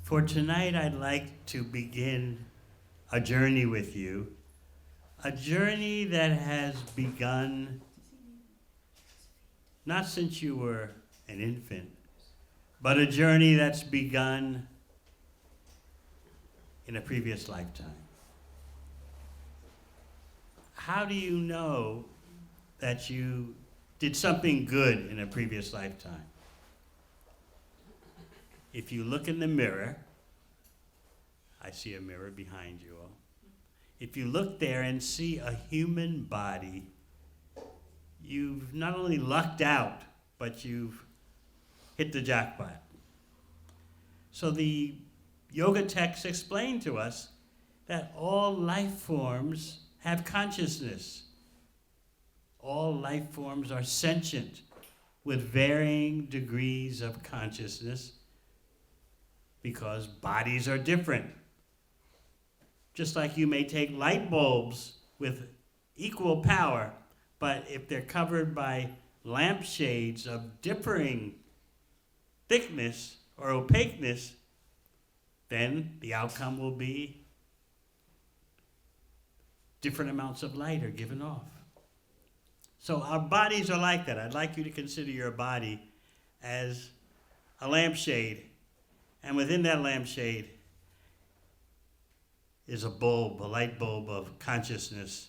For tonight, I'd like to begin a journey with you, a journey that has begun not since you were an infant, but a journey that's begun in a previous lifetime. How do you know that you did something good in a previous lifetime? If you look in the mirror, I see a mirror behind you all. If you look there and see a human body, you've not only lucked out, but you've hit the jackpot. So the yoga texts explain to us that all life forms have consciousness. All life forms are sentient with varying degrees of consciousness because bodies are different. Just like you may take light bulbs with equal power, but if they're covered by lampshades of differing thickness or opaqueness, then the outcome will be different amounts of light are given off. So our bodies are like that. I'd like you to consider your body as a lampshade, and within that lampshade is a bulb, a light bulb of consciousness,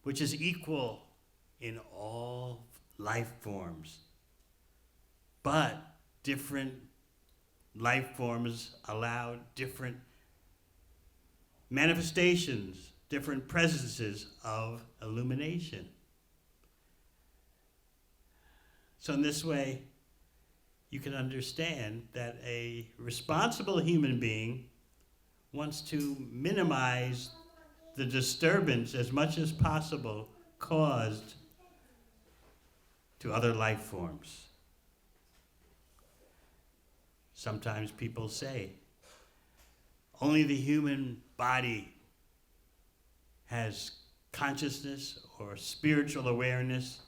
which is equal in all life forms. But different life forms allow different manifestations, different presences of illumination. So in this way, you can understand that a responsible human being wants to minimize the disturbance as much as possible caused to other life forms. Sometimes people say, only the human body has consciousness or spiritual awareness.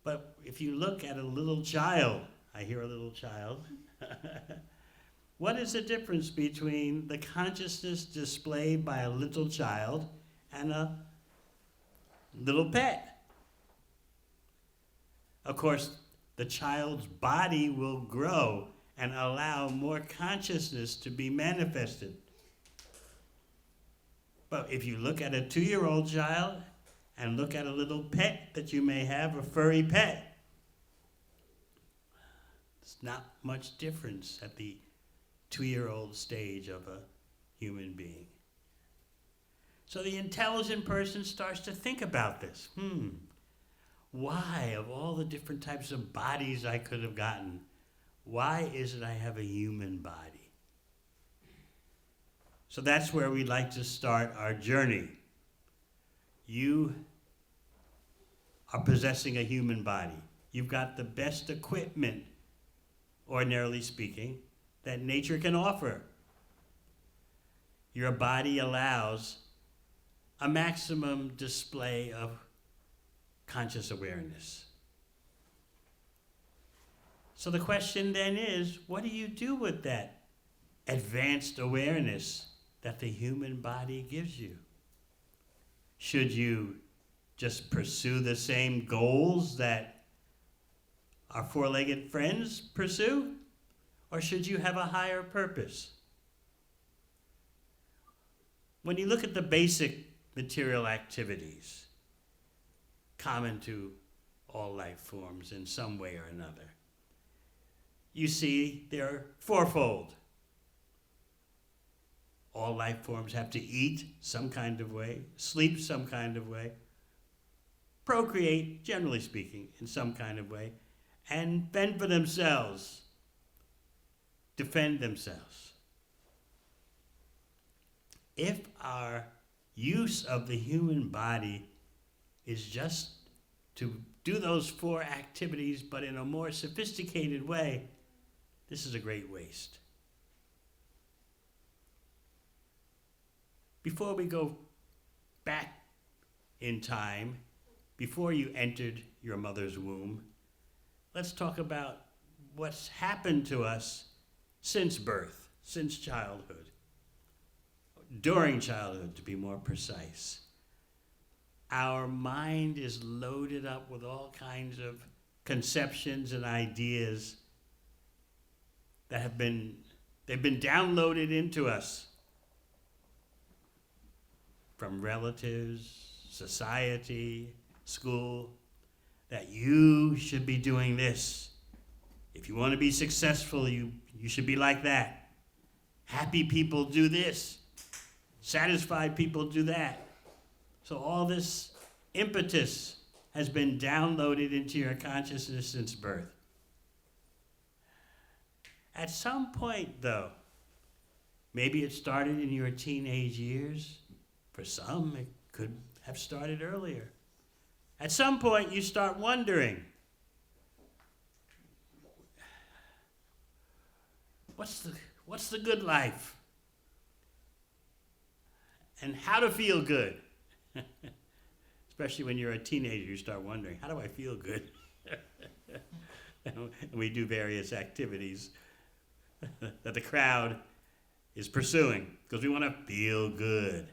But if you look at a little child, I hear a little child, what is the difference between the consciousness displayed by a little child and a little pet? Of course, the child's body will grow and allow more consciousness to be manifested. But if you look at a 2-year-old child and look at a little pet that you may have, a furry pet, there's not much difference at the 2-year-old stage of a human being. So the intelligent person starts to think about this. Why, of all the different types of bodies I could have gotten, why is it I have a human body? So that's where we'd like to start our journey. You are possessing a human body. You've got the best equipment, ordinarily speaking, that nature can offer. Your body allows a maximum display of conscious awareness. So the question then is, what do you do with that advanced awareness that the human body gives you? Should you just pursue the same goals that our four-legged friends pursue? Or should you have a higher purpose? When you look at the basic material activities common to all life forms in some way or another, you see they're fourfold. All life forms have to eat some kind of way, sleep some kind of way, procreate, generally speaking, in some kind of way, and fend for themselves, defend themselves. If our use of the human body is just to do those 4 activities, but in a more sophisticated way, this is a great waste. Before we go back in time, before you entered your mother's womb, let's talk about what's happened to us since birth, since childhood, during childhood to be more precise. Our mind is loaded up with all kinds of conceptions and ideas that they've been downloaded into us from relatives, society, school, that you should be doing this. If you want to be successful, you should be like that. Happy people do this. Satisfied people do that. So all this impetus has been downloaded into your consciousness since birth. At some point, though, maybe it started in your teenage years. For some, it could have started earlier. At some point, you start wondering, what's the good life? And how to feel good? Especially when you're a teenager, you start wondering, how do I feel good? And we do various activities that the crowd is pursuing because we want to feel good.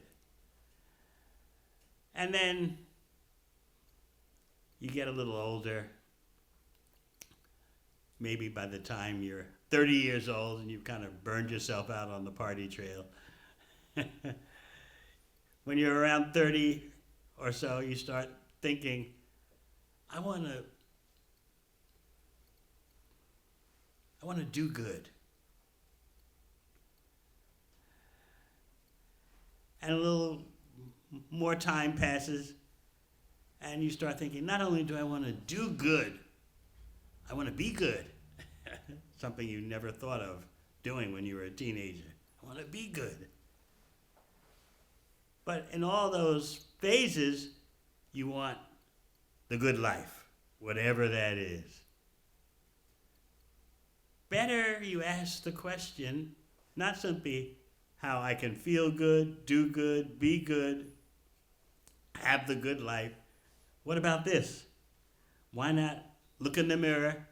And then you get a little older. Maybe by the time you're 30 years old and you've kind of burned yourself out on the party trail. When you're around 30 or so, you start thinking, I want to do good. And a little more time passes, and you start thinking, not only do I want to do good, I want to be good. Something you never thought of doing when you were a teenager. I want to be good. But in all those phases, you want the good life, whatever that is. Better you ask the question, not simply how I can feel good, do good, be good, have the good life. What about this? Why not look in the mirror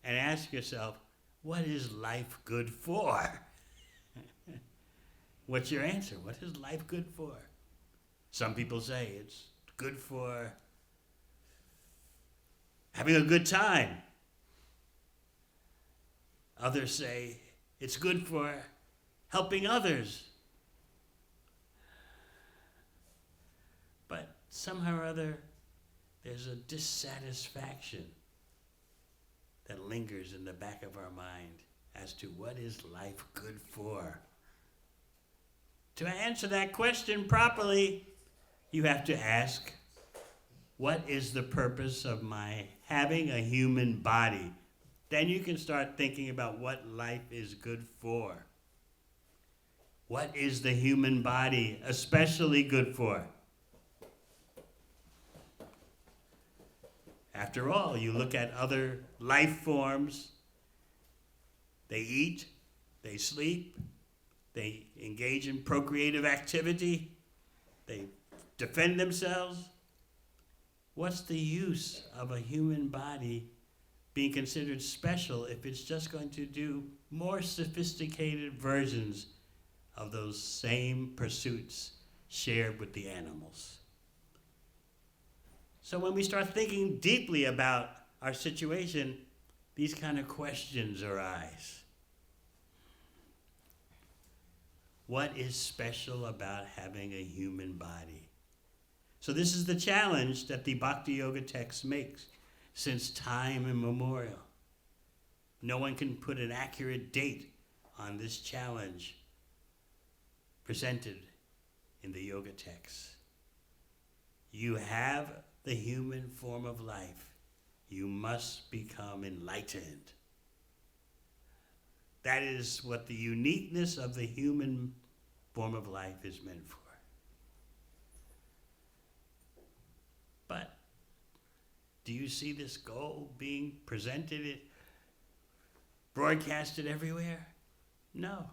and ask yourself, what is life good for? What's your answer? What is life good for? Some people say it's good for having a good time. Others say it's good for helping others. But somehow or other, there's a dissatisfaction that lingers in the back of our mind as to what is life good for. To answer that question properly, you have to ask, what is the purpose of my having a human body? Then you can start thinking about what life is good for. What is the human body especially good for? After all, you look at other life forms. They eat, they sleep, they engage in procreative activity, they defend themselves. What's the use of a human body being considered special if it's just going to do more sophisticated versions of those same pursuits shared with the animals? So when we start thinking deeply about our situation, these kind of questions arise. What is special about having a human body? So this is the challenge that the Bhakti Yoga text makes since time immemorial. No one can put an accurate date on this challenge presented in the yoga text. You have the human form of life. You must become enlightened. That is what the uniqueness of the human form of life is meant for. But do you see this goal being presented, broadcasted everywhere? No.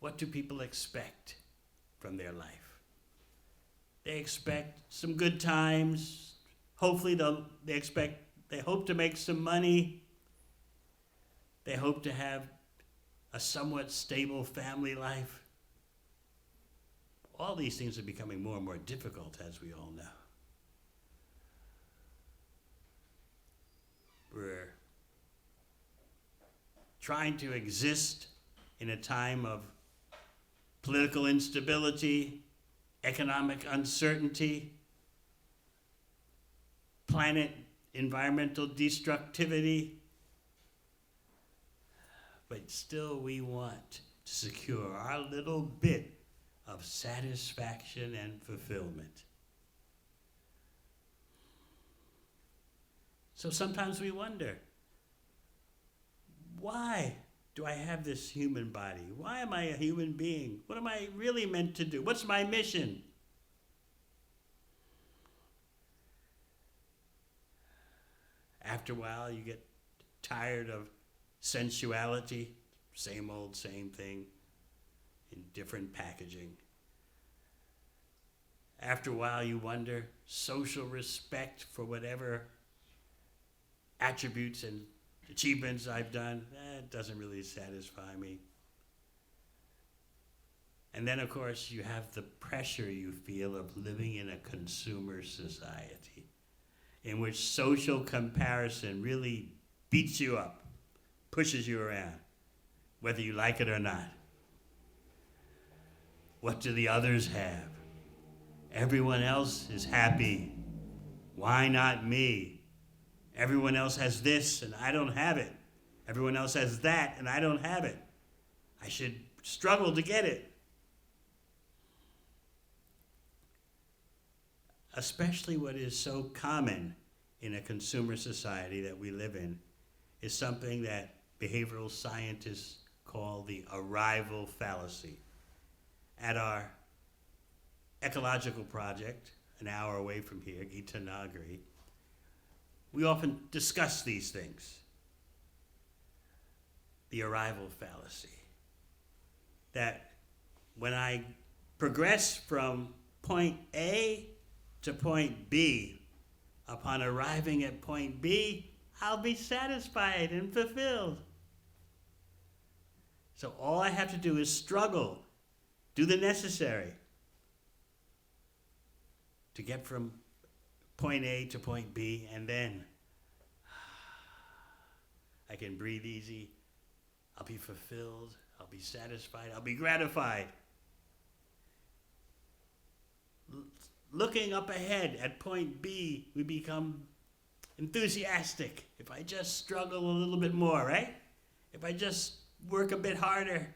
What do people expect from their life? They expect some good times. Hopefully they hope to make some money. They hope to have a somewhat stable family life. All these things are becoming more and more difficult, as we all know. We're trying to exist in a time of political instability, economic uncertainty, planet environmental destructivity, but still we want to secure our little bit of satisfaction and fulfillment. So sometimes we wonder, why do I have this human body? Why am I a human being? What am I really meant to do? What's my mission? After a while, you get tired of sensuality, same old, same thing, in different packaging. After a while, you wonder, social respect for whatever attributes and achievements I've done, that doesn't really satisfy me. And then, of course, you have the pressure you feel of living in a consumer society in which social comparison really beats you up, pushes you around, whether you like it or not. What do the others have? Everyone else is happy. Why not me? Everyone else has this and I don't have it. Everyone else has that and I don't have it. I should struggle to get it. Especially what is so common in a consumer society that we live in is something that behavioral scientists call the arrival fallacy. At our ecological project, an hour away from here, Gita Nagari, we often discuss these things. The arrival fallacy. That when I progress from point A to point B, upon arriving at point B, I'll be satisfied and fulfilled. So all I have to do is struggle, do the necessary to get from point A to point B, and then I can breathe easy, I'll be fulfilled, I'll be satisfied, I'll be gratified. Looking up ahead at point B, we become enthusiastic. If I just struggle a little bit more, right? If I just work a bit harder,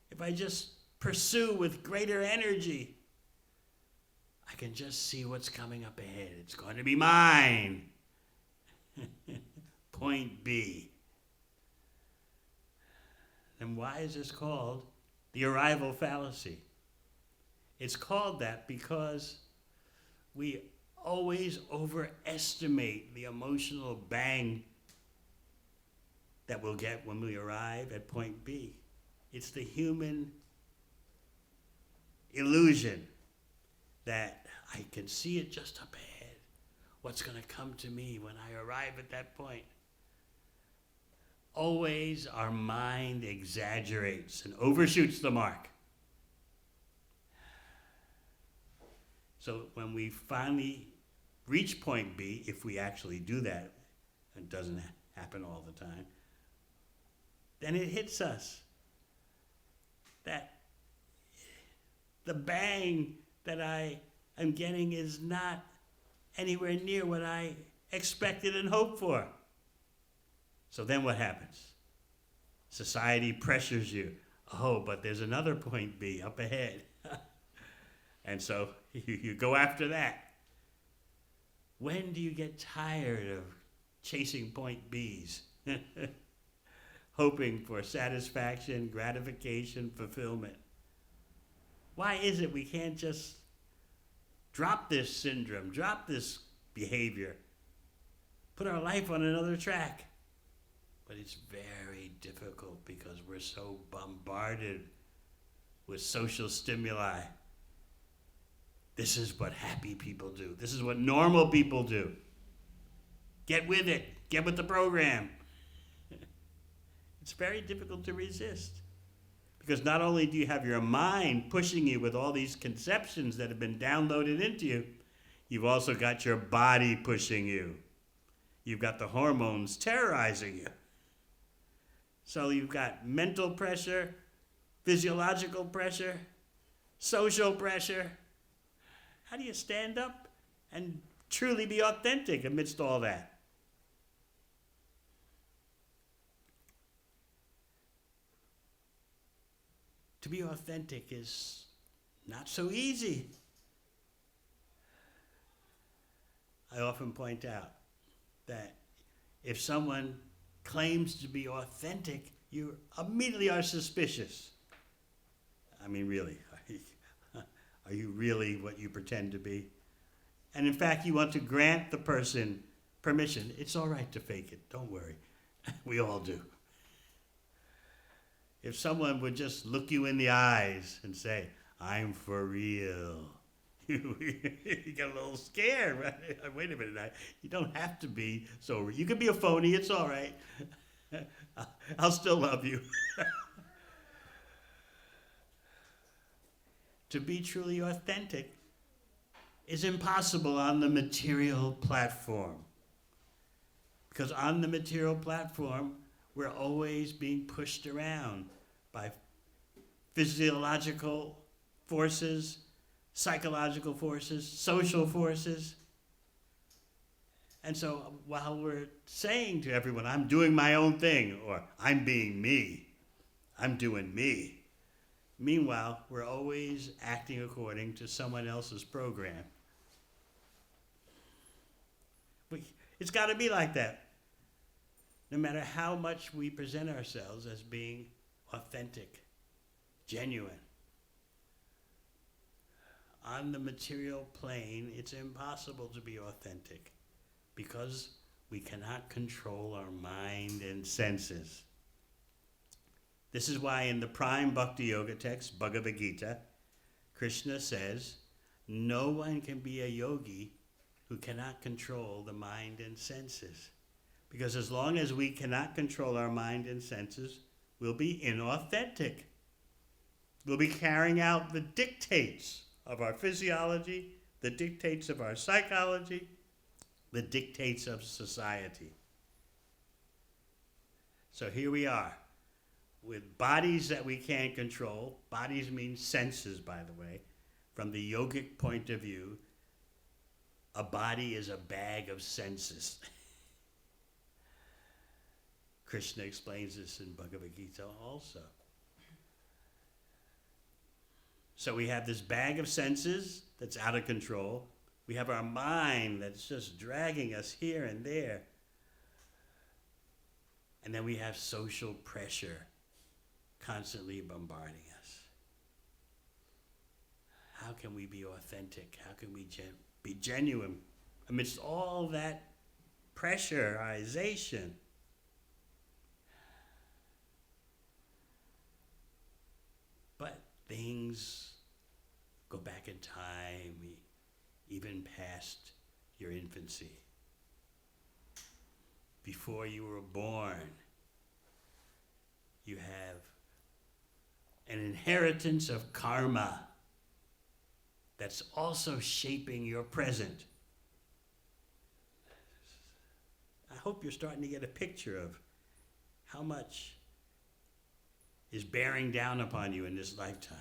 if I just pursue with greater energy, I can just see what's coming up ahead. It's going to be mine. Point B. And why is this called the arrival fallacy? It's called that because we always overestimate the emotional bang that we'll get when we arrive at point B. It's the human illusion that I can see it just up ahead. What's going to come to me when I arrive at that point? Always our mind exaggerates and overshoots the mark. So when we finally reach point B, if we actually do that, it doesn't happen all the time, then it hits us that the bang that I am getting is not anywhere near what I expected and hoped for. So then what happens? Society pressures you. Oh, but there's another point B up ahead. And so you go after that. When do you get tired of chasing point Bs? Hoping for satisfaction, gratification, fulfillment. Why is it we can't just drop this syndrome, drop this behavior, put our life on another track? But it's very difficult because we're so bombarded with social stimuli. This is what happy people do. This is what normal people do. Get with it. Get with the program. It's very difficult to resist. Because not only do you have your mind pushing you with all these conceptions that have been downloaded into you, you've also got your body pushing you. You've got the hormones terrorizing you. So you've got mental pressure, physiological pressure, social pressure. How do you stand up and truly be authentic amidst all that? To be authentic is not so easy. I often point out that if someone claims to be authentic, you immediately are suspicious. I mean, really, are you really what you pretend to be? And in fact, you want to grant the person permission. It's all right to fake it, don't worry. We all do. If someone would just look you in the eyes and say, I'm for real, you get a little scared, right? Wait a minute, you don't have to be so. You can be a phony, it's all right. I'll still love you. To be truly authentic is impossible on the material platform. Because on the material platform, we're always being pushed around by physiological forces, psychological forces, social forces. And so while we're saying to everyone, I'm doing my own thing, or I'm being me, I'm doing me, meanwhile, we're always acting according to someone else's program. It's got to be like that. No matter how much we present ourselves as being authentic, genuine. On the material plane, it's impossible to be authentic because we cannot control our mind and senses. This is why in the prime Bhakti Yoga text, Bhagavad Gita, Krishna says, no one can be a yogi who cannot control the mind and senses. Because as long as we cannot control our mind and senses, we'll be inauthentic. We'll be carrying out the dictates of our physiology, the dictates of our psychology, the dictates of society. So here we are, with bodies that we can't control. Bodies mean senses, by the way. From the yogic point of view, a body is a bag of senses. Krishna explains this in Bhagavad Gita also. So we have this bag of senses that's out of control. We have our mind that's just dragging us here and there. And then we have social pressure constantly bombarding us. How can we be authentic? How can we be genuine amidst all that pressurization? But things go back in time, even past your infancy. Before you were born, you have an inheritance of karma that's also shaping your present. I hope you're starting to get a picture of how much is bearing down upon you in this lifetime.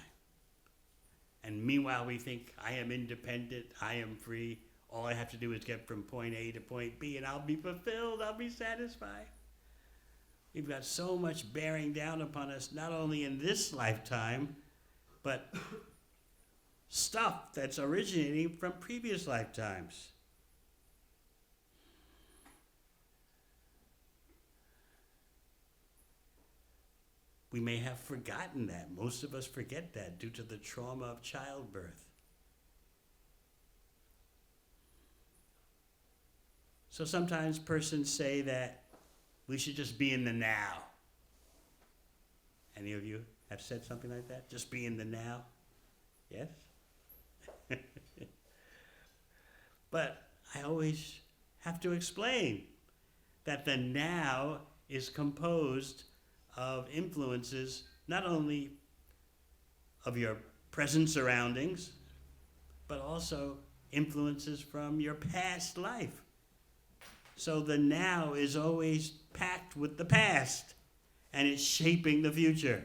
And meanwhile, we think, I am independent, I am free. All I have to do is get from point A to point B, and I'll be fulfilled, I'll be satisfied. We've got so much bearing down upon us, not only in this lifetime, but stuff that's originating from previous lifetimes. We may have forgotten that. Most of us forget that due to the trauma of childbirth. So sometimes persons say that we should just be in the now. Any of you have said something like that? Just be in the now? Yes? But I always have to explain that the now is composed of influences, not only of your present surroundings, but also influences from your past life. So the now is always packed with the past, and it's shaping the future.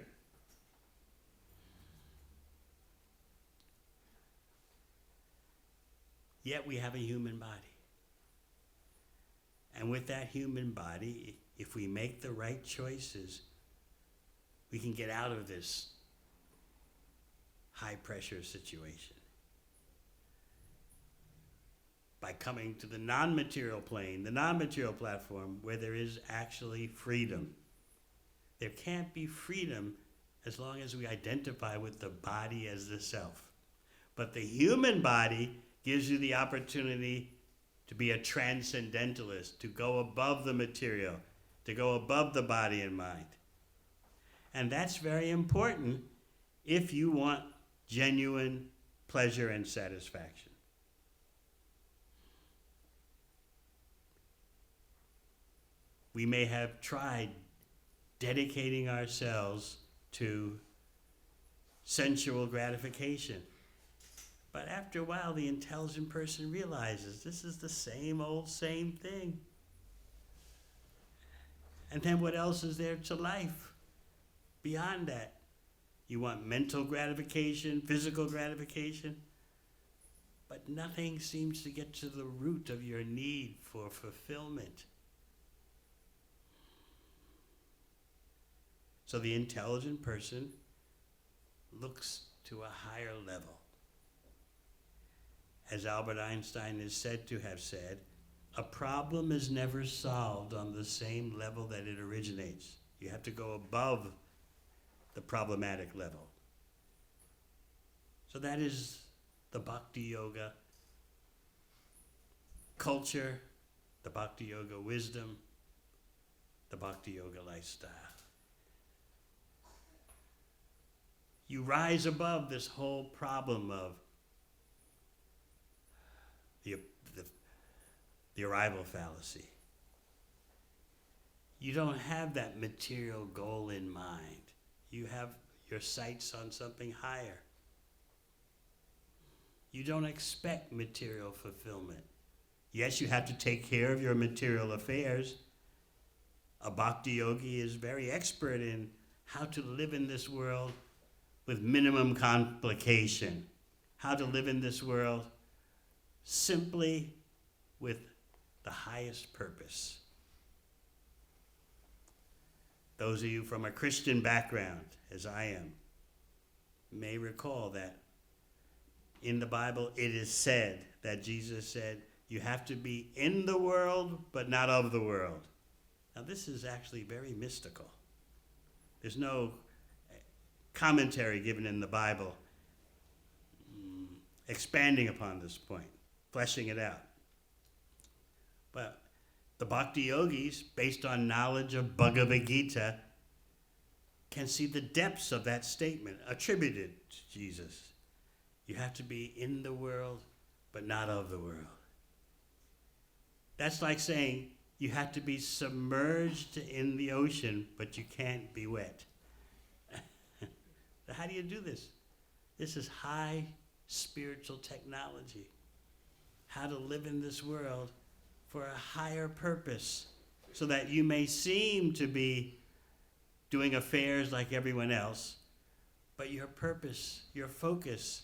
Yet we have a human body. And with that human body, if we make the right choices, we can get out of this high pressure situation by coming to the non-material plane, the non-material platform, where there is actually freedom. There can't be freedom as long as we identify with the body as the self. But the human body gives you the opportunity to be a transcendentalist, to go above the material, to go above the body and mind. And that's very important if you want genuine pleasure and satisfaction. We may have tried dedicating ourselves to sensual gratification. But after a while, the intelligent person realizes this is the same old same thing. And then what else is there to life beyond that? You want mental gratification, physical gratification, but nothing seems to get to the root of your need for fulfillment. So the intelligent person looks to a higher level. As Albert Einstein is said to have said, a problem is never solved on the same level that it originates. You have to go above the problematic level. So that is the Bhakti Yoga culture, the Bhakti Yoga wisdom, the Bhakti Yoga lifestyle. You rise above this whole problem of the arrival fallacy. You don't have that material goal in mind. You have your sights on something higher. You don't expect material fulfillment. Yes, you have to take care of your material affairs. A bhakti yogi is very expert in how to live in this world with minimum complication, how to live in this world simply with the highest purpose. Those of you from a Christian background, as I am, may recall that in the Bible it is said that Jesus said, you have to be in the world, but not of the world. Now this is actually very mystical. There's no commentary given in the Bible expanding upon this point, fleshing it out. But the bhakti yogis, based on knowledge of Bhagavad Gita, can see the depths of that statement attributed to Jesus. You have to be in the world, but not of the world. That's like saying you have to be submerged in the ocean, but you can't be wet. How do you do this? This is high spiritual technology. How to live in this world for a higher purpose, so that you may seem to be doing affairs like everyone else, but your purpose, your focus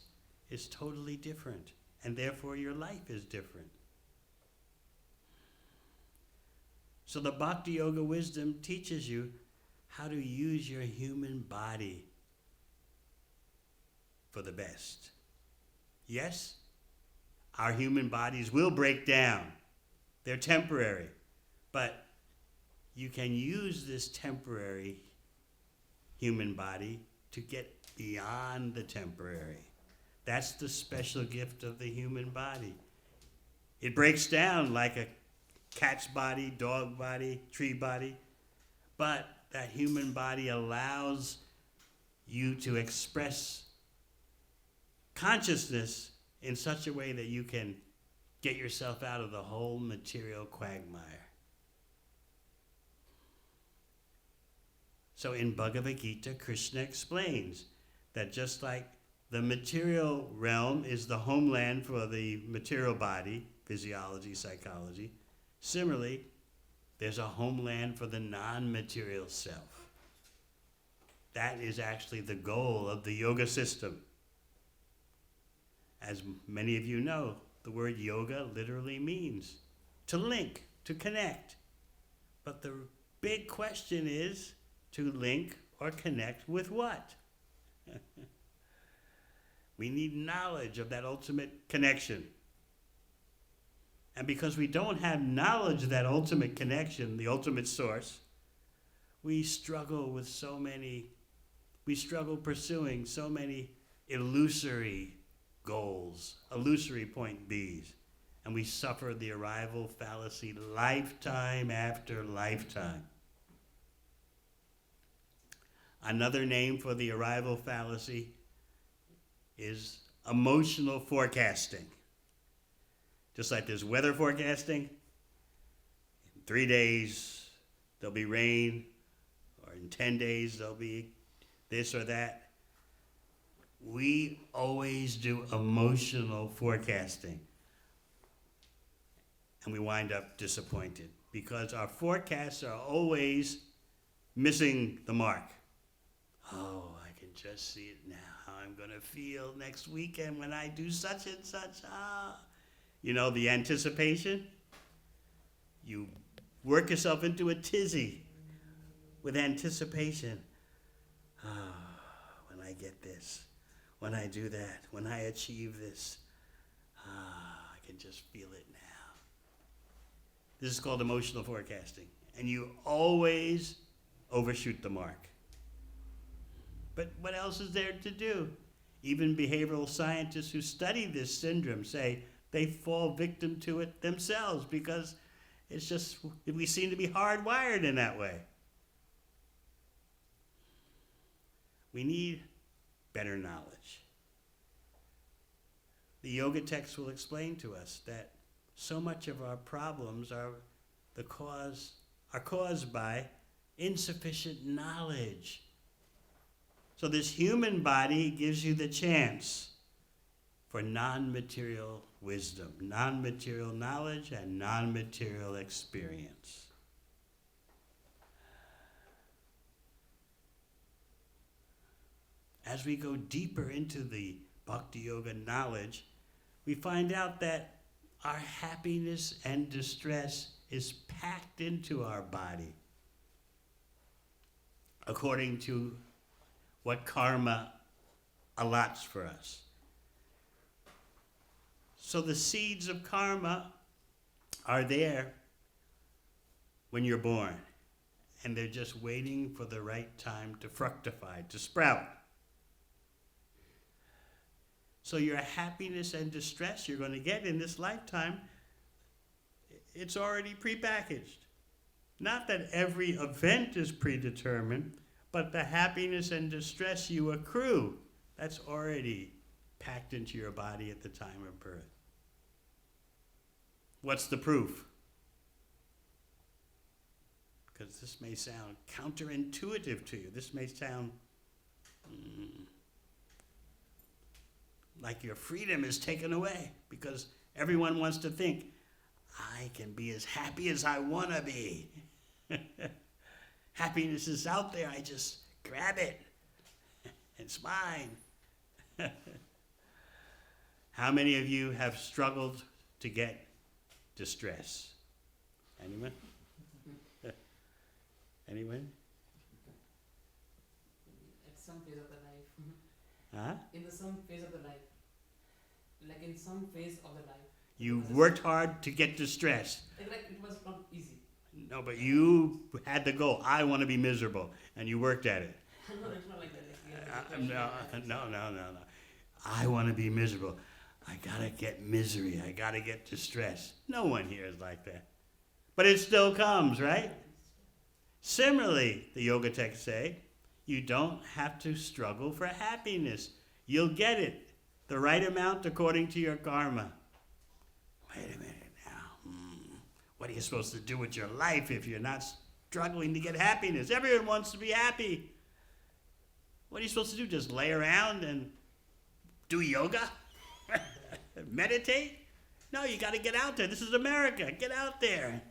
is totally different, and therefore your life is different. So the Bhakti Yoga wisdom teaches you how to use your human body for the best. Yes, our human bodies will break down. They're temporary, but you can use this temporary human body to get beyond the temporary. That's the special gift of the human body. It breaks down like a cat's body, dog body, tree body, but that human body allows you to express consciousness in such a way that you can get yourself out of the whole material quagmire. So in Bhagavad Gita, Krishna explains that just like the material realm is the homeland for the material body, physiology, psychology, similarly, there's a homeland for the non-material self. That is actually the goal of the yoga system. As many of you know, the word yoga literally means to link, to connect. But the big question is to link or connect with what? We need knowledge of that ultimate connection. And because we don't have knowledge of that ultimate connection, the ultimate source, we struggle pursuing so many illusory goals, illusory point Bs. And we suffer the arrival fallacy lifetime after lifetime. Another name for the arrival fallacy is emotional forecasting. Just like there's weather forecasting, in 3 days there'll be rain, or in 10 days there'll be this or that. We always do emotional forecasting. And we wind up disappointed because our forecasts are always missing the mark. Oh, I can just see it now, how I'm going to feel next weekend when I do such and such. You know, the anticipation. You work yourself into a tizzy with anticipation. When I get this, when I do that, when I achieve this, I can just feel it now. This is called emotional forecasting. And you always overshoot the mark. But what else is there to do? Even behavioral scientists who study this syndrome say they fall victim to it themselves because it's just, we seem to be hardwired in that way. We need better knowledge. The yoga text will explain to us that so much of our problems are caused by insufficient knowledge. So this human body gives you the chance for non-material wisdom, non-material knowledge, and non-material experience. As we go deeper into the Bhakti Yoga knowledge, we find out that our happiness and distress is packed into our body according to what karma allots for us. So the seeds of karma are there when you're born, and they're just waiting for the right time to fructify, to sprout. So your happiness and distress you're going to get in this lifetime, it's already prepackaged. Not that every event is predetermined, but the happiness and distress you accrue, that's already packed into your body at the time of birth. What's the proof? Because this may sound counterintuitive to you. This may sound like your freedom is taken away because everyone wants to think, I can be as happy as I want to be. Happiness is out there. I just grab it. It's mine. How many of you have struggled to get distress? Anyone? Anyone? At some phase of the life. Huh? In some phase of the life. Like in some phase of the life. You worked hard to get distress. Like it was not easy. No, but you had the goal. I want to be miserable, and you worked at it. No, it's not like that. No. I want to be miserable. I gotta get misery. I gotta get distress. No one here is like that. But it still comes, right? Similarly, the yoga texts say, you don't have to struggle for happiness. You'll get it, the right amount according to your karma. Wait a minute now. What are you supposed to do with your life if you're not struggling to get happiness. Everyone wants to be happy. What are you supposed to do? Just lay around and do yoga? Meditate? No, you got to get out there. This is America. Get out there.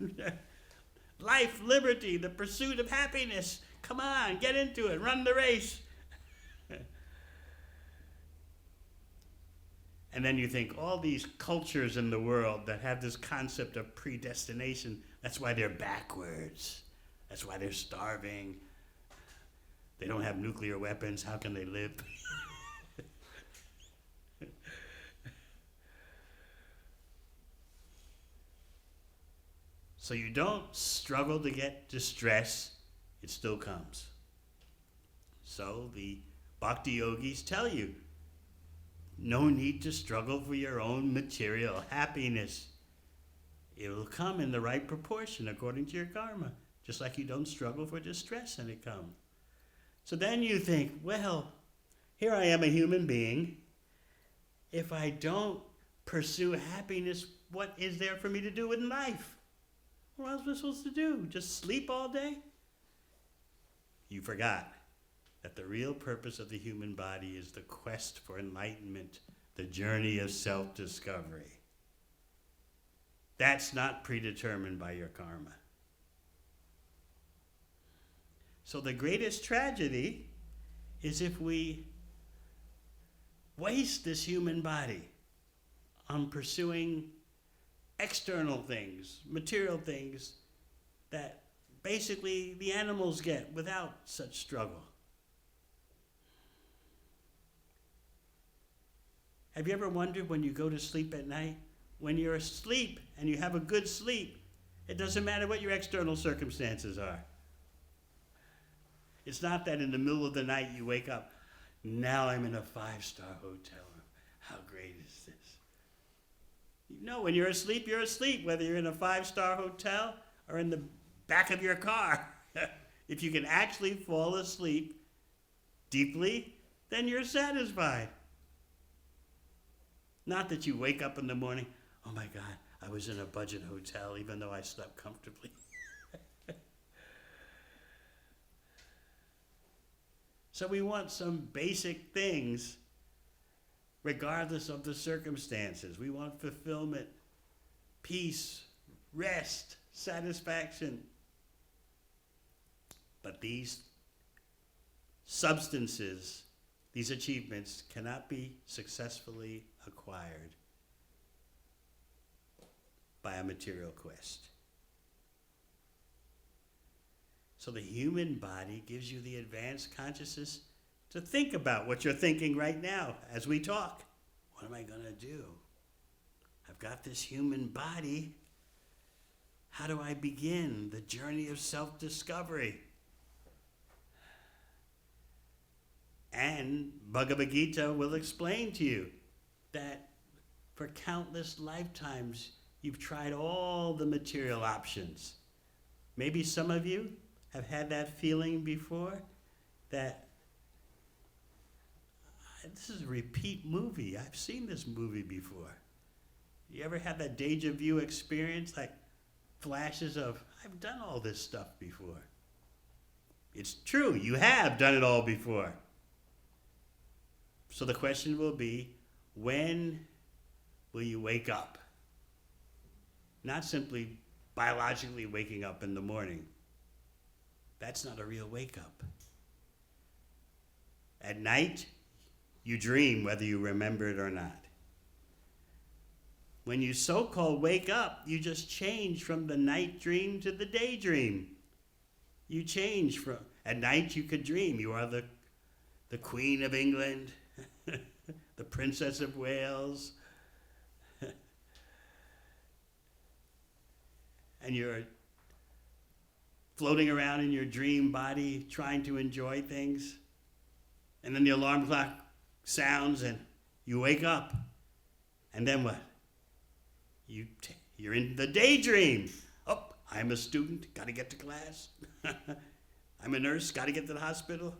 Life, liberty, the pursuit of happiness. Come on, get into it. Run the race. And then you think all these cultures in the world that have this concept of predestination, that's why they're backwards. That's why they're starving. They don't have nuclear weapons. How can they live? So you don't struggle to get distress. It still comes. So the Bhakti yogis tell you, no need to struggle for your own material happiness. It will come in the right proportion according to your karma, just like you don't struggle for distress and it comes. So then you think, well, here I am a human being. If I don't pursue happiness, what is there for me to do in life? What else am I supposed to do? Just sleep all day? You forgot that the real purpose of the human body is the quest for enlightenment, the journey of self-discovery. That's not predetermined by your karma. So the greatest tragedy is if we waste this human body on pursuing external things, material things that basically the animals get without such struggle. Have you ever wondered when you go to sleep at night, when you're asleep and you have a good sleep, it doesn't matter what your external circumstances are. It's not that in the middle of the night you wake up, now I'm in a 5-star hotel. How great is this? No, when you're asleep, whether you're in a 5-star hotel or in the back of your car. If you can actually fall asleep deeply, then you're satisfied. Not that you wake up in the morning, oh my God, I was in a budget hotel even though I slept comfortably. So we want some basic things regardless of the circumstances. We want fulfillment, peace, rest, satisfaction. But these substances, these achievements cannot be successfully acquired by a material quest. So the human body gives you the advanced consciousness to think about what you're thinking right now as we talk. What am I going to do? I've got this human body. How do I begin the journey of self-discovery? And Bhagavad Gita will explain to you that for countless lifetimes you've tried all the material options. Maybe some of you have had that feeling before that this is a repeat movie. I've seen this movie before. You ever had that deja vu experience, like flashes of, I've done all this stuff before? It's true, you have done it all before. So the question will be, when will you wake up? Not simply biologically waking up in the morning. That's not a real wake up. At night, you dream whether you remember it or not. When you so-called wake up, you just change from the night dream to the daydream. You change from, at night you could dream. You are the Queen of England, the Princess of Wales, and you're floating around in your dream body trying to enjoy things. And then the alarm clock sounds and you wake up. And then what? You're in the daydream. Oh, I'm a student, got to get to class. I'm a nurse, got to get to the hospital.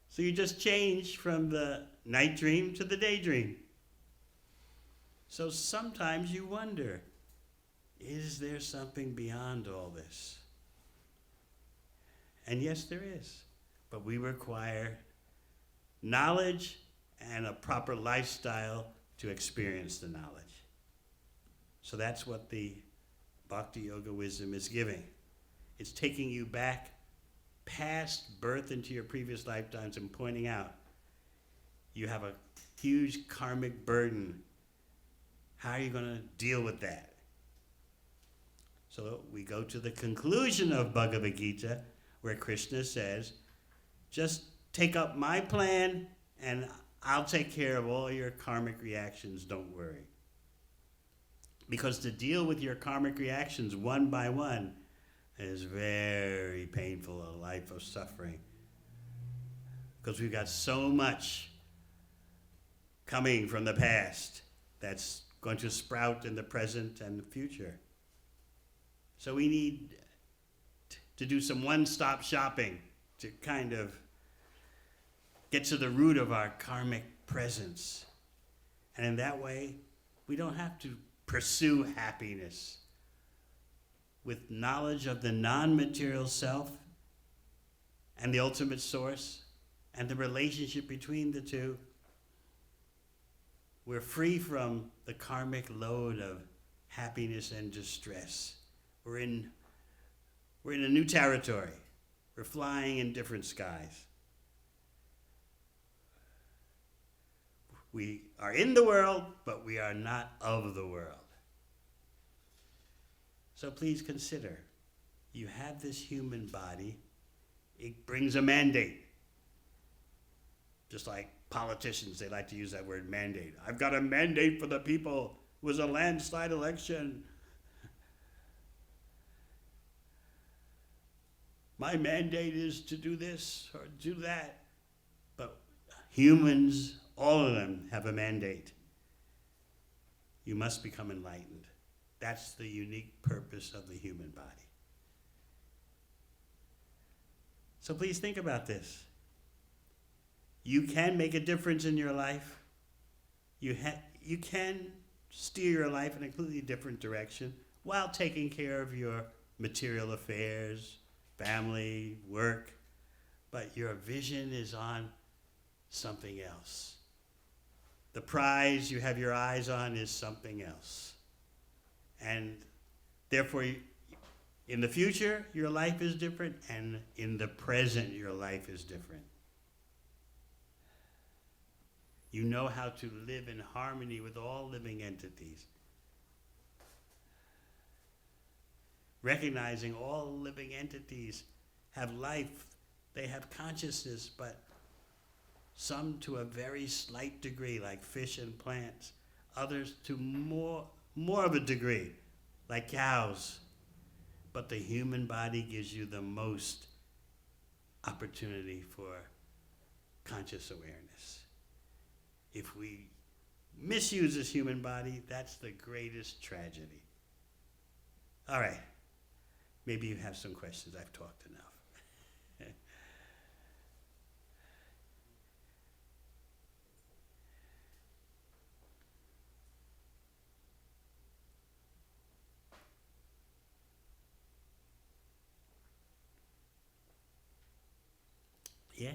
So you just change from the night dream to the daydream. So sometimes you wonder, is there something beyond all this? And yes, there is. But we require knowledge and a proper lifestyle to experience the knowledge. So that's what the Bhakti Yoga wisdom is giving. It's taking you back past birth into your previous lifetimes and pointing out you have a huge karmic burden. How are you going to deal with that? So we go to the conclusion of Bhagavad Gita, where Krishna says, just take up my plan and I'll take care of all your karmic reactions, don't worry. Because to deal with your karmic reactions one by one is very painful, a life of suffering. Because we've got so much coming from the past that's going to sprout in the present and the future. So we need to do some one-stop shopping to kind of get to the root of our karmic presence. And in that way, we don't have to pursue happiness. With knowledge of the non-material self and the ultimate source and the relationship between the two, we're free from the karmic load of happiness and distress. We're in a new territory. We're flying in different skies. We are in the world, but we are not of the world. So please consider, you have this human body. It brings a mandate. Just like politicians, they like to use that word mandate. I've got a mandate for the people. It was a landslide election. My mandate is to do this or do that. But humans, all of them, have a mandate. You must become enlightened. That's the unique purpose of the human body. So please think about this. You can make a difference in your life. You can steer your life in a completely different direction while taking care of your material affairs, family, work. But your vision is on something else. The prize you have your eyes on is something else. And therefore, in the future, your life is different, and in the present, your life is different. You know how to live in harmony with all living entities. Recognizing all living entities have life, they have consciousness, but some to a very slight degree, like fish and plants. Others to more of a degree, like cows. But the human body gives you the most opportunity for conscious awareness. If we misuse this human body, that's the greatest tragedy. All right. Maybe you have some questions. I've talked enough. Yes.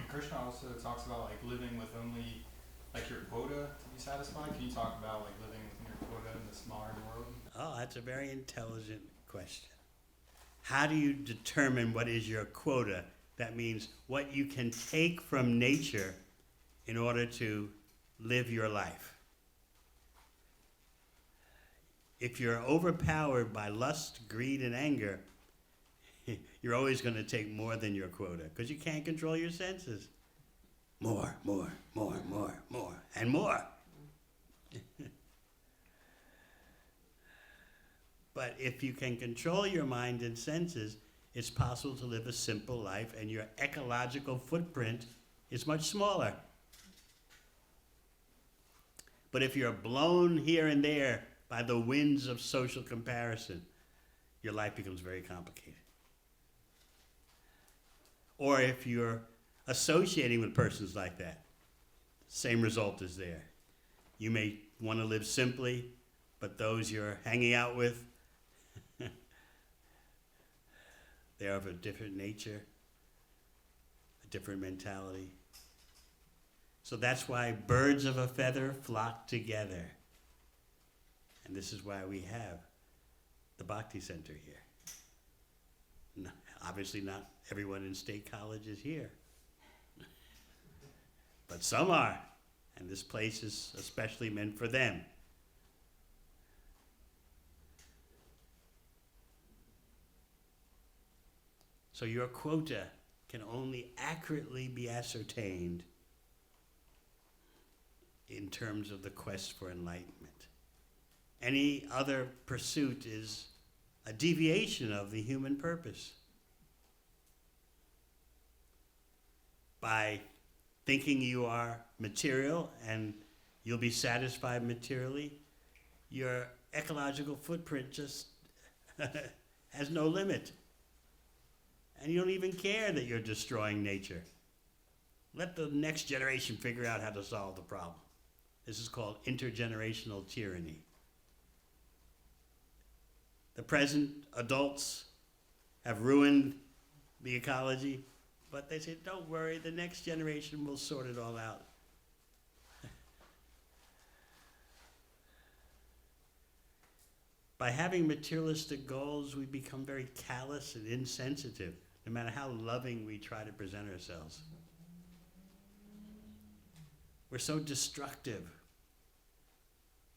Krishna also talks about like living with only like your quota to be satisfied. Can you talk about like living within your quota in this modern world? Oh, that's a very intelligent question. How do you determine what is your quota? That means what you can take from nature in order to live your life. If you're overpowered by lust, greed, and anger, you're always going to take more than your quota because you can't control your senses. More, and more. But if you can control your mind and senses, it's possible to live a simple life, and your ecological footprint is much smaller. But if you're blown here and there by the winds of social comparison, your life becomes very complicated. Or if you're associating with persons like that, same result is there. You may want to live simply, but those you're hanging out with, they're of a different nature, a different mentality. So that's why birds of a feather flock together. And this is why we have the Bhakti Center here. No, obviously not everyone in State College is here. But some are. And this place is especially meant for them. So your quota can only accurately be ascertained in terms of the quest for enlightenment. Any other pursuit is a deviation of the human purpose. By thinking you are material and you'll be satisfied materially, your ecological footprint just has no limit. And you don't even care that you're destroying nature. Let the next generation figure out how to solve the problem. This is called intergenerational tyranny. The present adults have ruined the ecology, but they say, don't worry, the next generation will sort it all out. By having materialistic goals, we become very callous and insensitive, no matter how loving we try to present ourselves. We're so destructive,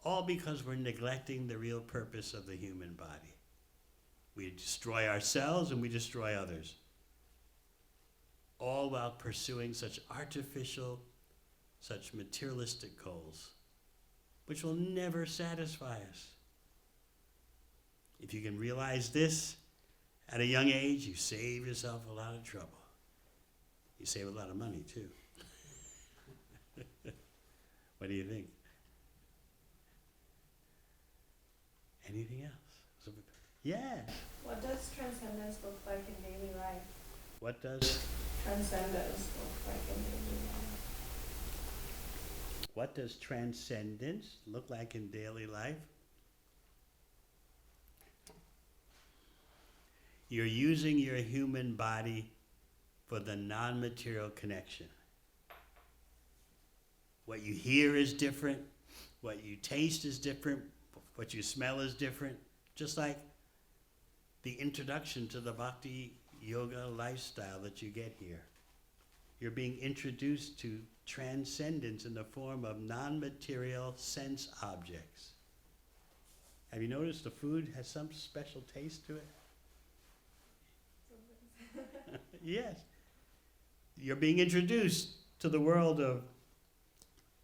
all because we're neglecting the real purpose of the human body. We destroy ourselves and we destroy others, all while pursuing such artificial, such materialistic goals, which will never satisfy us. If you can realize this at a young age, you save yourself a lot of trouble. You save a lot of money, too. What do you think? Anything else? Yes. What does transcendence look like in daily life? What does? Transcendence look like in daily life. What does transcendence look like in daily life? You're using your human body for the non-material connection. What you hear is different, what you taste is different, what you smell is different, just like the introduction to the Bhakti yoga lifestyle that you get here. You're being introduced to transcendence in the form of non-material sense objects. Have you noticed the food has some special taste to it? Yes. You're being introduced to the world of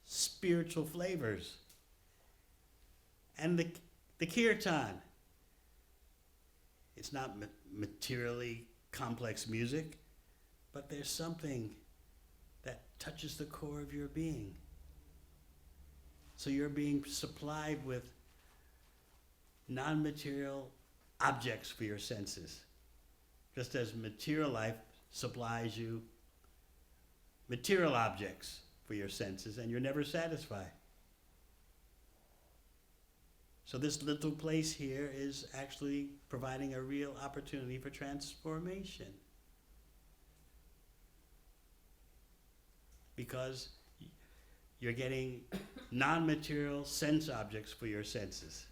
spiritual flavors. And the kirtan, it's not materially complex music, but there's something that touches the core of your being. So you're being supplied with non-material objects for your senses, just as material life supplies you material objects for your senses, and you're never satisfied. So this little place here is actually providing a real opportunity for transformation. Because you're getting non-material sense objects for your senses.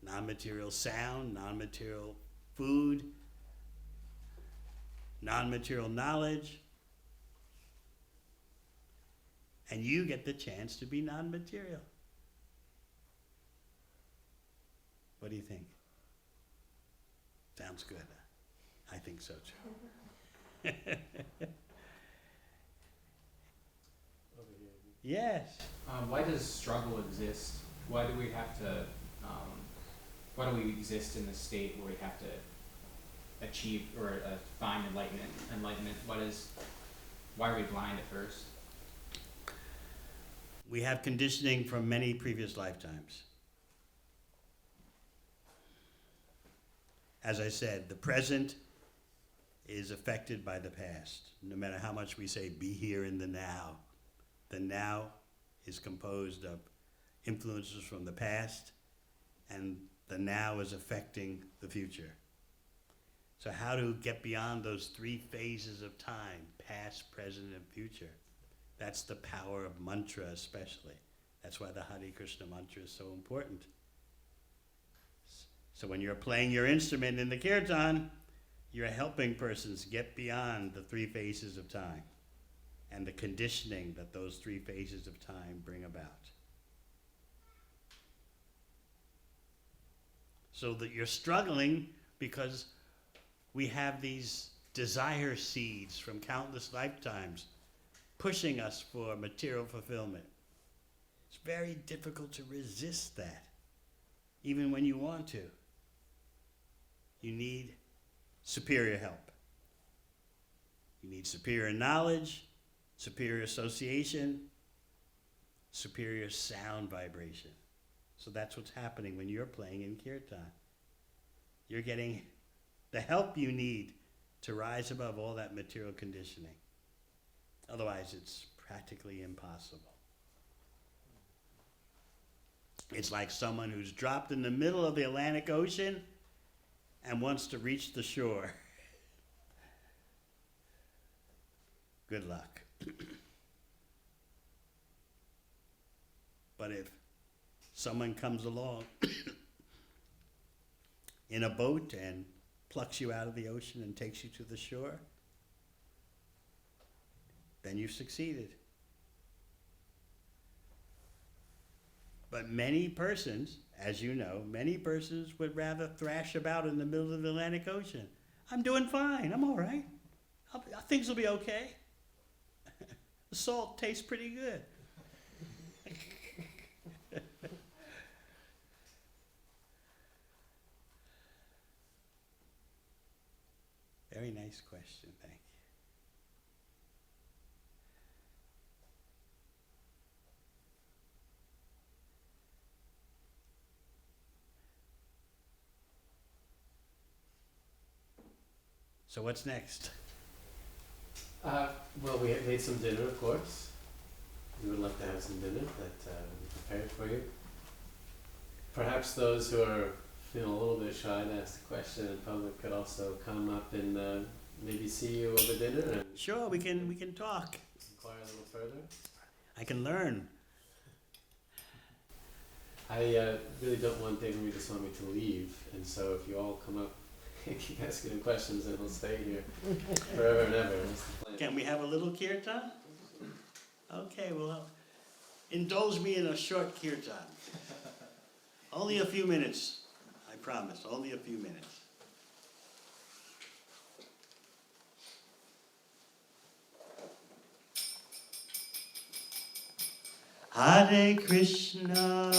Non-material sound, non-material food, non-material knowledge. And you get the chance to be non-material. What do you think? Sounds good. I think so too. Yes. Why does struggle exist? Why do we have to, why do we exist in this state where we have to achieve or find enlightenment? Why are we blind at first? We have conditioning from many previous lifetimes. As I said, the present is affected by the past. No matter how much we say, be here in the now is composed of influences from the past, and the now is affecting the future. So how to get beyond those three phases of time, past, present, and future? That's the power of mantra especially. That's why the Hare Krishna mantra is so important. So when you're playing your instrument in the kirtan, you're helping persons get beyond the three phases of time and the conditioning that those three phases of time bring about. So that you're struggling because we have these desire seeds from countless lifetimes pushing us for material fulfillment. It's very difficult to resist that, even when you want to. You need superior help. You need superior knowledge, superior association, superior sound vibration. So that's what's happening when you're playing in kirtan. You're getting the help you need to rise above all that material conditioning. Otherwise, it's practically impossible. It's like someone who's dropped in the middle of the Atlantic Ocean and wants to reach the shore. Good luck. But if someone comes along in a boat and plucks you out of the ocean and takes you to the shore, then you've succeeded. But many persons, as you know, many persons would rather thrash about in the middle of the Atlantic Ocean. I'm doing fine, I'm all right. Things will be okay. The salt tastes pretty good. Very nice question, thank you. So what's next? Well, we have made some dinner, of course. We would like to have some dinner that we prepared for you. Perhaps those who are feeling a little bit shy to ask the question in public could also come up and maybe see you over dinner and Sure, we can talk. inquire a little further. I can learn. I really don't want Devamrita Swami to leave, and so if you all come up and keep asking him questions, then he'll stay here forever and ever. That's the plan. Can we have a little kirtan? Okay, well, indulge me in a short kirtan. Only a few minutes, I promise, only a few minutes. Hare Krishna,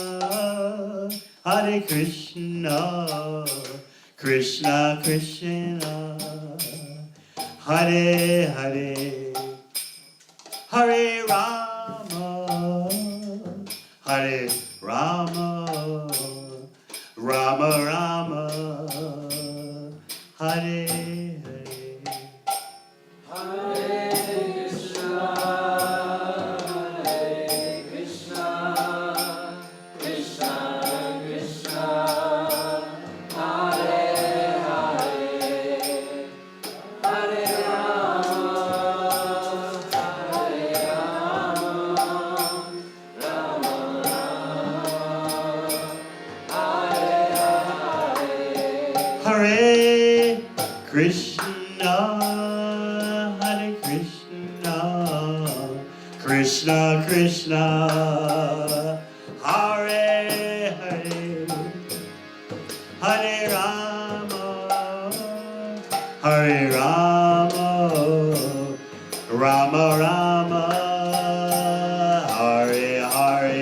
Krishna Krishna, Hare Hare, Hare Rama, Hare Rama, Rama Rama, Hare Hare. Hare Krishna, Hare Krishna, Krishna Krishna, Hare Hare, Hare Rama, Hare Rama, Rama Rama, Hare Hare.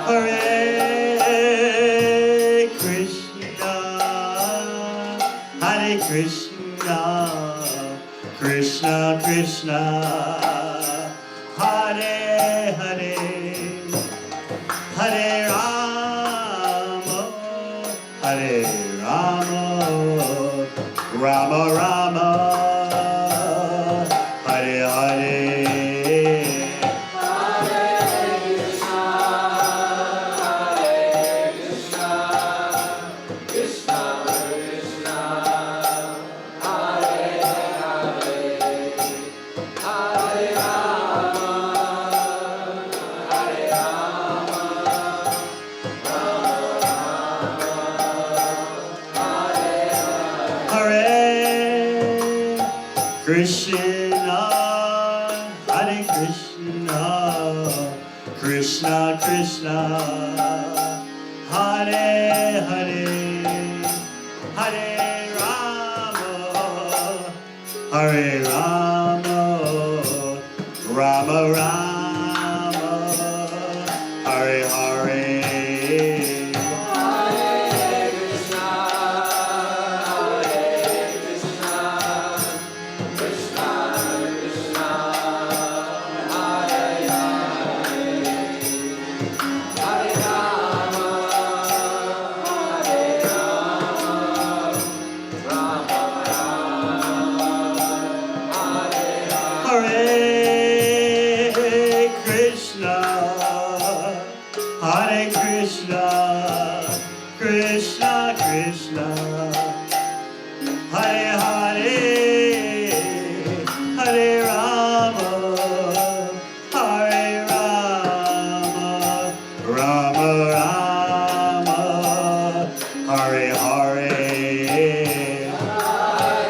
Hare Krishna Krishna, Hare Hare, Hare Rama, Hare Rama, Rama Rama, Hare Hare. Krishna, Hare Krishna, Krishna Krishna, Hare Hare, Hare Rama, Hare Rama, Rama Rama, Hare Hare. Hare Krishna, Krishna Krishna, Hare Hare, Hare Rama, Hare Rama, Rama Rama, Hare Hare.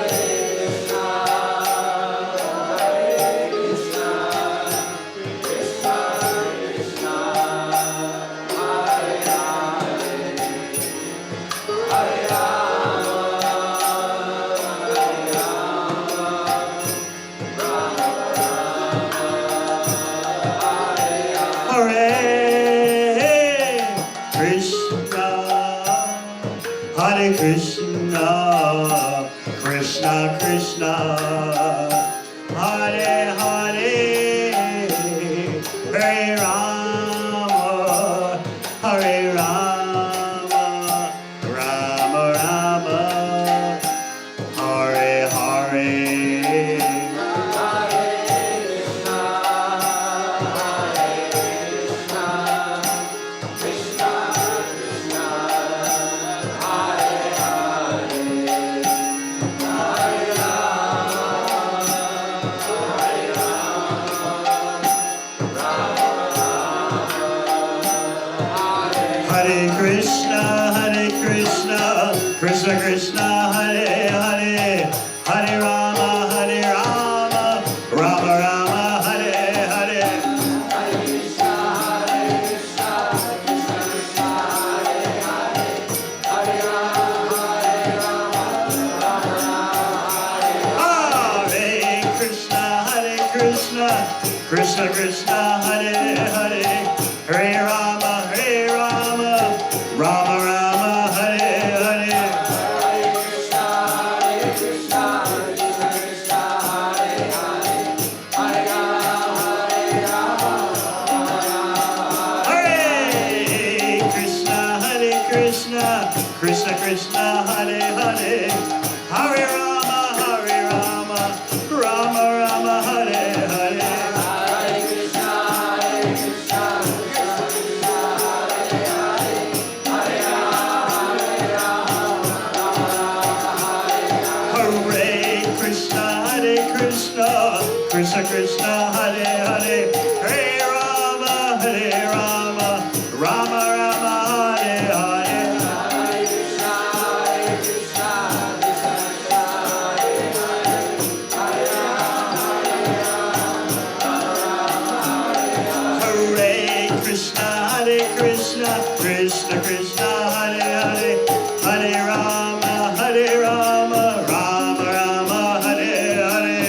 Hare Krishna, Krishna Krishna, Hare Hare, Hare Rama, Rama Rama, Hare Hare. Hare Krishna, Krishna Krishna, Hare Hare, Hare Rama, Rama Rama, Hare Hare. Krishna Krishna, Hare Hare, Hare Rama, Rama Rama, Hare Hare. Krishna Krishna, Hare Hare, Hare Rama, Rama Rama, Hare Hare. Krishna Krishna, Hare Hare, Hare Rama, Rama Rama, Hare Hare.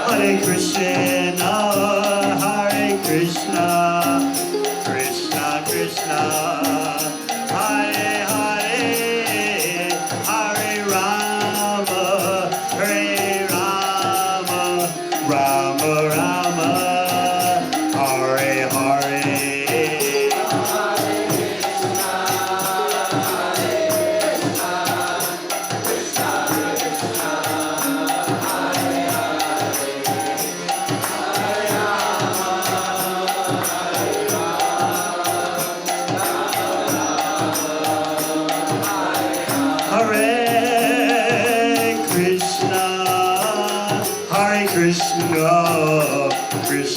Hare Krishna, Krishna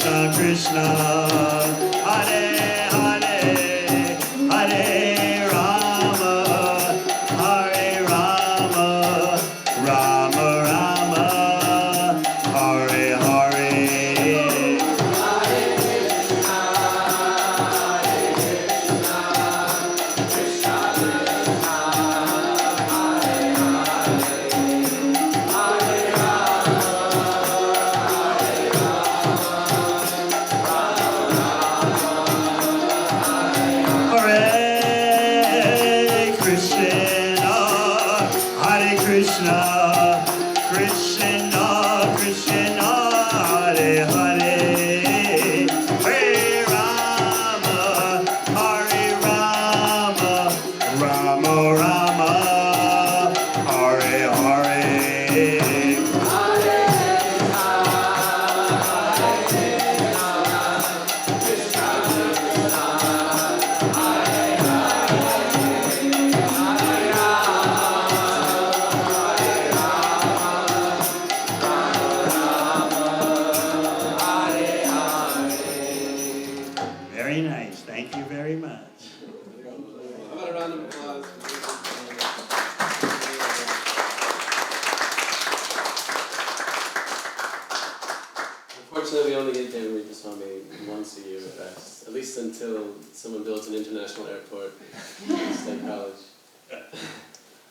Krishna Krishna, Hare Hare, Hare Rama, Hare Rama, Rama Rama, Hare Hare. Hare Krishna, Hare Krishna, Krishna Krishna, Hare Hare, Hare Rama, Hare Rama, Rama Rama, Hare Hare. Very nice. Thank you very much. How about a round of applause? Unfortunately, we only get Devamrita Swami once a year at best, at least until someone builds an international airport at State College.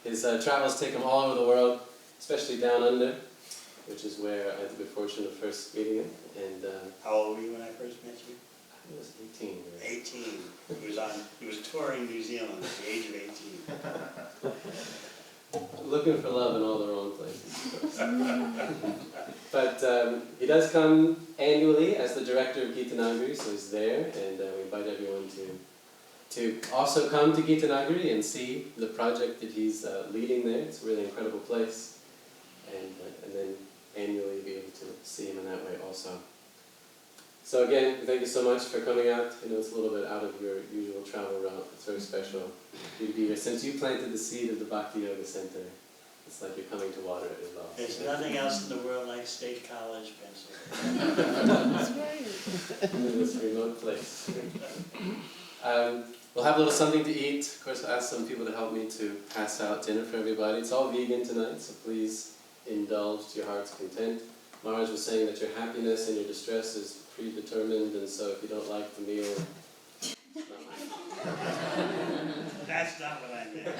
His travels take him all over the world, especially down under, which is where I had the good fortune of first meeting him. And How old were you when I first met you? I was 18. Right? 18. He was touring New Zealand at the age of 18. Looking for love in all the wrong places, of course. But he does come annually as the director of Gita Nagari, so he's there, and we invite everyone to also come to Gita Nagari and see the project that he's leading there. It's a really incredible place, and then annually be able to see him in that way also. So again, thank you so much for coming out. I know it's a little bit out of your usual travel route. It's very special for you to be here. Since you planted the seed of the Bhakti Yoga Center, it's like you're coming to water it as well. There's nothing else in the world like State College, Pennsylvania. In this remote place. We'll have a little something to eat. Of course, I asked some people to help me to pass out dinner for everybody. It's all vegan tonight, so please indulge to your heart's content. Maharaj was saying that your happiness and your distress is predetermined, and so if you don't like the meal, it's not mine. That's not what I meant.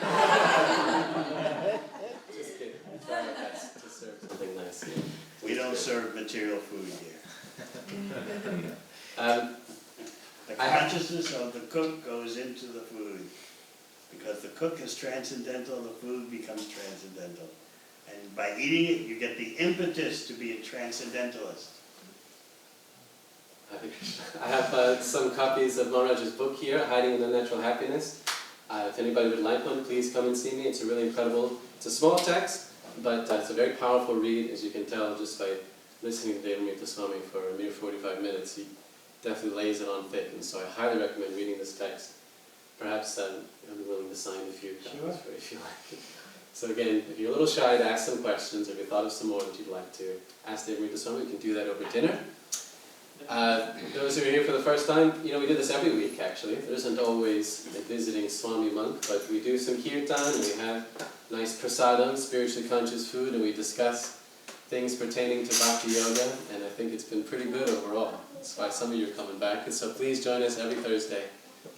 Just kidding. Try my best to serve something nice here. We don't serve material food here. The consciousness of the cook goes into the food. Because the cook is transcendental, the food becomes transcendental. And by eating it, you get the impetus to be a transcendentalist. I have some copies of Maharaj's book here, Hiding in Unnatural Happiness. If anybody would like one, please come and see me. It's a really incredible, it's a small text, but it's a very powerful read, as you can tell just by listening to Devamrita Swami for a mere 45 minutes. He definitely lays it on thick, and so I highly recommend reading this text. Perhaps I'll be willing to sign a few copies for you if you like. So again, if you're a little shy to ask some questions, or if you thought of some more that you'd like to ask Devamrita Swami, you can do that over dinner. Those who are here for the first time, we do this every week actually. There isn't always a visiting Swami monk, but we do some kirtan, and we have nice prasadam, spiritually conscious food, and we discuss things pertaining to Bhakti Yoga, and I think it's been pretty good overall. That's why some of you are coming back, and so please join us every Thursday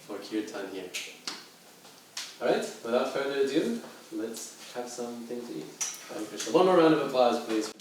for kirtan here. Alright, without further ado, let's have something to eat. Hare Krishna. One more round of applause, please.